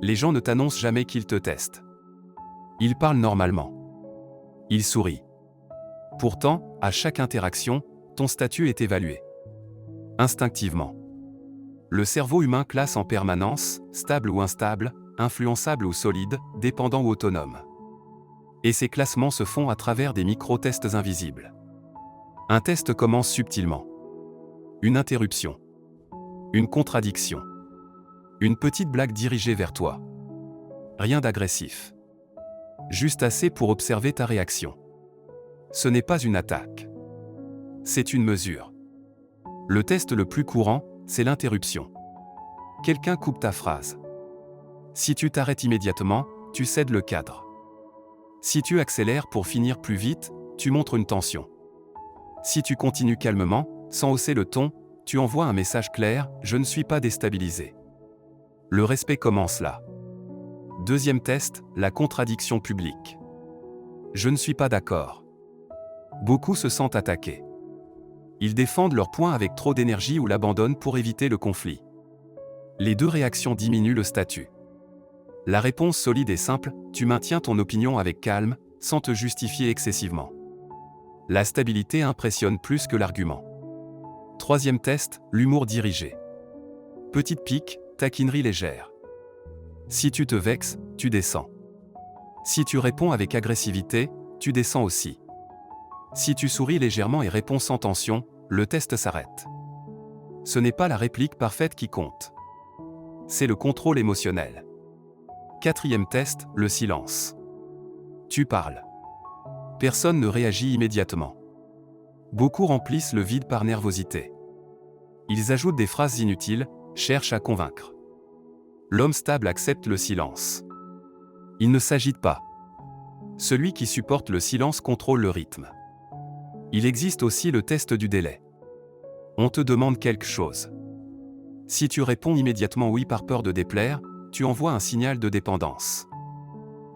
Les gens ne t'annoncent jamais qu'ils te testent. Ils parlent normalement. Ils sourient. Pourtant, à chaque interaction, ton statut est évalué. Instinctivement. Le cerveau humain classe en permanence, stable ou instable, influençable ou solide, dépendant ou autonome. Et ces classements se font à travers des micro-tests invisibles. Un test commence subtilement. Une interruption. Une contradiction. Une petite blague dirigée vers toi. Rien d'agressif. Juste assez pour observer ta réaction. Ce n'est pas une attaque. C'est une mesure. Le test le plus courant, c'est l'interruption. Quelqu'un coupe ta phrase. Si tu t'arrêtes immédiatement, tu cèdes le cadre. Si tu accélères pour finir plus vite, tu montres une tension. Si tu continues calmement, sans hausser le ton, tu envoies un message clair, je ne suis pas déstabilisé. Le respect commence là. Deuxième test, la contradiction publique. Je ne suis pas d'accord. Beaucoup se sentent attaqués. Ils défendent leur point avec trop d'énergie ou l'abandonnent pour éviter le conflit. Les deux réactions diminuent le statut. La réponse solide et simple, tu maintiens ton opinion avec calme, sans te justifier excessivement. La stabilité impressionne plus que l'argument. Troisième test, l'humour dirigé. Petite pique, taquinerie légère. Si tu te vexes, tu descends. Si tu réponds avec agressivité, tu descends aussi. Si tu souris légèrement et réponds sans tension, le test s'arrête. Ce n'est pas la réplique parfaite qui compte. C'est le contrôle émotionnel. Quatrième test, le silence. Tu parles. Personne ne réagit immédiatement. Beaucoup remplissent le vide par nervosité. Ils ajoutent des phrases inutiles, cherchent à convaincre. L'homme stable accepte le silence. Il ne s'agite pas. Celui qui supporte le silence contrôle le rythme. Il existe aussi le test du délai. On te demande quelque chose. Si tu réponds immédiatement oui par peur de déplaire, tu envoies un signal de dépendance.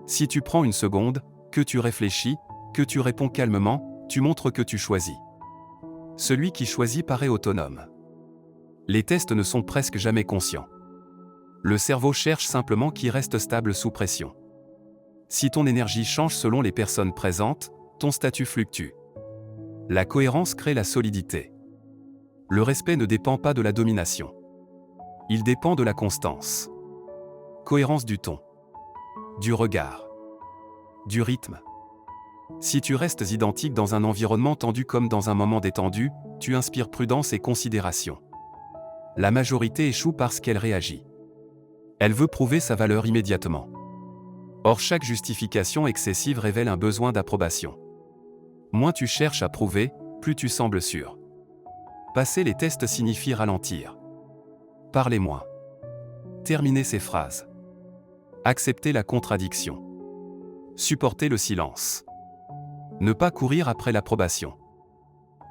Si tu prends une seconde, que tu réfléchis, que tu réponds calmement, tu montres que tu choisis. Celui qui choisit paraît autonome. Les tests ne sont presque jamais conscients. Le cerveau cherche simplement qui reste stable sous pression. Si ton énergie change selon les personnes présentes, ton statut fluctue. La cohérence crée la solidité. Le respect ne dépend pas de la domination. Il dépend de la constance. Cohérence du ton. Du regard. Du rythme. Si tu restes identique dans un environnement tendu comme dans un moment détendu, tu inspires prudence et considération. La majorité échoue parce qu'elle réagit. Elle veut prouver sa valeur immédiatement. Or, chaque justification excessive révèle un besoin d'approbation. Moins tu cherches à prouver, plus tu sembles sûr. Passer les tests signifie ralentir. Parler moins. Terminer ses phrases. Accepter la contradiction. Supporter le silence. Ne pas courir après l'approbation.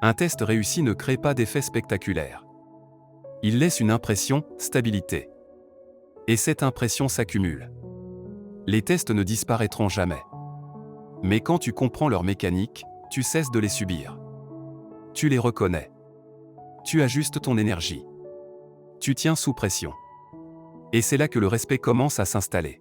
Un test réussi ne crée pas d'effet spectaculaire. Il laisse une impression, stabilité. Et cette impression s'accumule. Les tests ne disparaîtront jamais. Mais quand tu comprends leur mécanique, tu cesses de les subir. Tu les reconnais. Tu ajustes ton énergie. Tu tiens sous pression. Et c'est là que le respect commence à s'installer.